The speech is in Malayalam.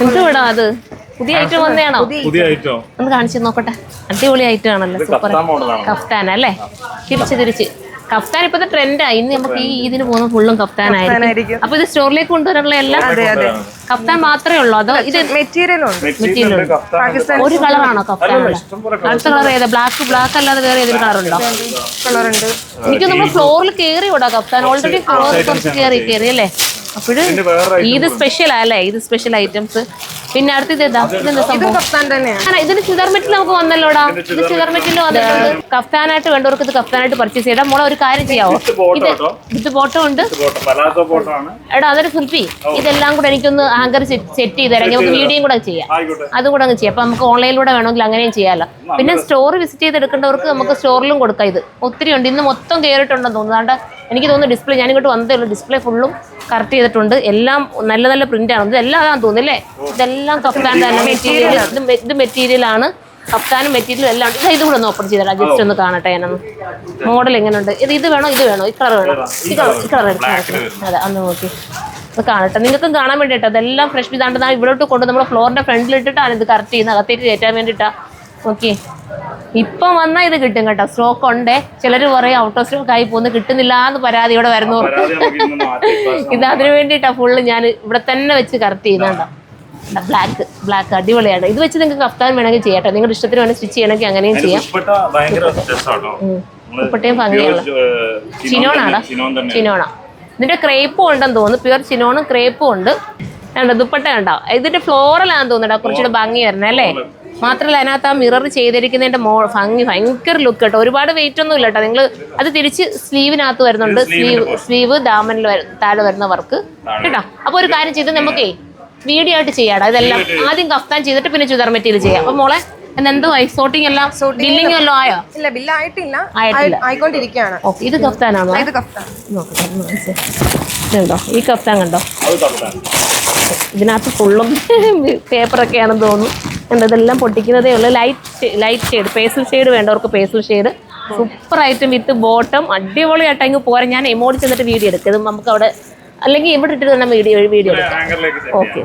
എന്തുവിടാ അത് പുതിയ ഐറ്റം വന്നതാണോ? ഒന്ന് കാണിച്ചു നോക്കട്ടെ. അടിപൊളി ഐറ്റം ആണല്ലോ, സൂപ്പർ കഫ്താൻ അല്ലേ? തിരിച്ച് കഫ്താൻ ഇപ്പത്തെ ട്രെൻഡായി. ഇന്ന് നമുക്ക് ഈ ഇതിന് പോകുന്ന ഫുള്ളും കഫ്താനായിരിക്കും. അപ്പൊ ഇത് സ്റ്റോറിലേക്ക് കൊണ്ടുവരാനുള്ള എല്ലാം കഫ്താൻ മാത്രമേ ഉള്ളൂ? അതോ ഇത് മെറ്റീരിയൽ ഒരു കളറാണോ കഫ്താൻ? അടുത്ത കളർ ഏതാ? ബ്ലാക്ക് അല്ലാതെ വേറെ ഏതൊരു കളറുണ്ടോ? എനിക്ക് നമ്മൾ ഫ്ലോറിൽ കയറി വിടാം കഫ്താൻ. ഓൾറെഡി ഫ്ലോർ കുറച്ച് കയറി അല്ലേ? അപ്പോഴ് ഇത് സ്പെഷ്യൽ അല്ലേ? ഇത് സ്പെഷ്യൽ ഐറ്റംസ്. പിന്നെ അടുത്തത് ഇതെന്താ സംഭവം? ഇതിന് ചുരിദാർ മെറ്റീരിയൽ നമുക്ക് വന്നല്ലോടാ. ഇത് ചുരിദാർ മെറ്റീരിയൽ വന്നിട്ടുണ്ട്. കഫ്താനായിട്ട് വേണ്ടവർക്ക് ഇത് കഫ്താനായിട്ട് പർച്ചേസ് ചെയ്താൽ മോളെ ഒരു കാര്യം ചെയ്യാവോ? ഇത് ഫോട്ടോ ഉണ്ട് എടാ. അതൊരു സുൽഫി, ഇതെല്ലാം കൂടെ എനിക്കൊന്ന് ഹാങ്കർ സെറ്റ് ചെയ്ത് തരാം. നമുക്ക് വീഡിയോയും കൂടെ ചെയ്യാം, അതും കൂടെ അങ്ങ് ചെയ്യാം. അപ്പൊ നമുക്ക് ഓൺലൈനിലൂടെ വേണമെങ്കിൽ അങ്ങനെയും ചെയ്യാമല്ലോ. പിന്നെ സ്റ്റോർ വിസിറ്റ് ചെയ്ത് എടുക്കേണ്ടവർക്ക് നമുക്ക് സ്റ്റോറിലും കൊടുക്കാം. ഇത് ഒത്തിരി ഉണ്ട്. ഇന്ന് മൊത്തം കയറിയിട്ടുണ്ടെന്ന് തോന്നുന്നു. അതുകൊണ്ട് എനിക്ക് തോന്നുന്നു ഡിസ്പ്ലേ, ഞാനിങ്ങോട്ട് വന്നതേ ഉള്ളൂ, ഡിസ്പ്ലേ ഫുള്ളും കറക്റ്റ് ചെയ്തിട്ടുണ്ട്. എല്ലാം നല്ല നല്ല പ്രിന്റാണ്. ഇതെല്ലാം അതാന്ന് തോന്നുന്നില്ലേ? ഇതെല്ലാം കഫ്താൻ തന്നെ മെറ്റീരിയൽ. ഇത് മെറ്റീരിയലാണ്, കഫ്താനും മെറ്റീരിയലും എല്ലാം. ഇത് കൂടെ ഒന്ന് ഓപ്പൺ ചെയ്തരാം, ജസ്റ്റ് ഒന്ന് കാണട്ടെ ഞാനൊന്ന്. മോഡൽ എങ്ങനെയുണ്ട്? ഇത് വേണോ? ഈ കളർ വേണോ? ഈ കളർ അതെ, അന്ന് നോക്കി അത് കാണട്ടെ. നിങ്ങൾക്കും കാണാൻ വേണ്ടിയിട്ടോ. അതെല്ലാം ഫ്രഷ് ഇതാണ്ട് ഇവിടോട്ട് കൊണ്ട് നമ്മുടെ ഫ്ലോറിന്റെ ഫ്രണ്ടിലിട്ടിട്ടാണ് ഇത് കറക്റ്റ് ചെയ്യുന്നത്, അകത്തേക്ക് കയറ്റാൻ വേണ്ടിയിട്ടാ. ഓക്കെ, ഇപ്പം വന്നാൽ ഇത് കിട്ടും കേട്ടോ. സ്റ്റോക്ക് ഉണ്ടേ. ചിലർ പറയും ഔട്ട് ഓഫ് സ്റ്റോക്ക് ആയി പോകുന്നു, കിട്ടുന്നില്ല എന്ന് പരാതി ഇവിടെ വരുന്നവർക്ക്. ഇത് അതിനു വേണ്ടിയിട്ടാ ഫുള്ള് ഞാൻ ഇവിടെ തന്നെ വെച്ച് കറക്റ്റ് ചെയ്യുന്നുണ്ടോ. ബ്ലാക്ക് അടിപൊളിയാണ്. ഇത് വെച്ച് നിങ്ങൾക്ക് കഫ്താൻ വേണമെങ്കിൽ ചെയ്യാട്ടോ. നിങ്ങളുടെ ഇഷ്ടത്തിന് വേണമെങ്കിൽ സ്റ്റിച്ച് ചെയ്യണമെങ്കിൽ അങ്ങനെയും ചെയ്യാം. ദുപ്പട്ടയും ഭംഗിയുള്ള ചിനോണ. ഇതിന്റെ ക്രേപ്പും ഉണ്ടെന്ന് തോന്നുന്നു. പ്യുവർ ചിനോണും ക്രേപ്പും ഉണ്ട്. ദുപ്പട്ട കണ്ടോ? ഇതിന്റെ ഫ്ലോറലാന്ന് തോന്നുന്നുണ്ടോ കുറച്ചുകൂടെ ഭംഗി വരുന്നത് അല്ലേ? മാത്രമല്ല അതിനകത്ത് ആ മിറർ ചെയ്തിരിക്കുന്നതിന്റെ ഭംഗി ഭയങ്കര ലുക്ക് കേട്ടോ. ഒരുപാട് വെയിറ്റ് ഒന്നും ഇല്ല കേട്ടോ. നിങ്ങൾ അത് തിരിച്ച് സ്ലീവിനകത്ത് വരുന്നുണ്ട്. സ്ലീവ് ദാമനിൽ താഴെ വരുന്ന വർക്ക് കേട്ടോ. അപ്പൊ ഒരു കാര്യം ചെയ്ത് നമുക്കേ വീഡിയോ ആയിട്ട് ചെയ്യാടാ. ഇതെല്ലാം ആദ്യം കഫ്താൻ ചെയ്തിട്ട് പിന്നെ ചുരിദാർ മെറ്റീരിയൽ ചെയ്യാം. അപ്പൊ മോളെ എന്തോ സോർട്ടിംഗ് എല്ലാം ബില്ലിംഗ് എല്ലാം ആയോ? ഇല്ല, ബില്ല് ആയിട്ടില്ല, ആയിക്കൊണ്ടിരിക്കുകയാണ്. ഓക്കെ, ഇത് കഫ്താനാണോ? ഇതുണ്ടോ? ഈ കഫ്താൻ കണ്ടോ? ഇതിനകത്ത് ഫുള്ളും പേപ്പറൊക്കെയാണെന്ന് തോന്നുന്നു. ഇതെല്ലാം പൊട്ടിക്കുന്നതേ ഉള്ളൂ. ലൈറ്റ് ഷെയ്ഡ്, പേസ്റ്റൽ ഷെയ്ഡ് വേണ്ടവർക്ക് പേസ്റ്റൽ ഷെയ്ഡ്. സൂപ്പർ ഐറ്റം വിത്ത് ബോട്ടം. അടിപൊളിയായിട്ട് അങ്ങ് പോരാ. ഞാൻ എമോട്ട് ചെന്നിട്ട് വീഡിയോ എടുക്കും. ഇത് നമുക്ക് അവിടെ അല്ലെങ്കിൽ ഇവിടെ ഇട്ടിട്ട് തന്നെ വീഡിയോ എടുക്കാം. ഓക്കെ.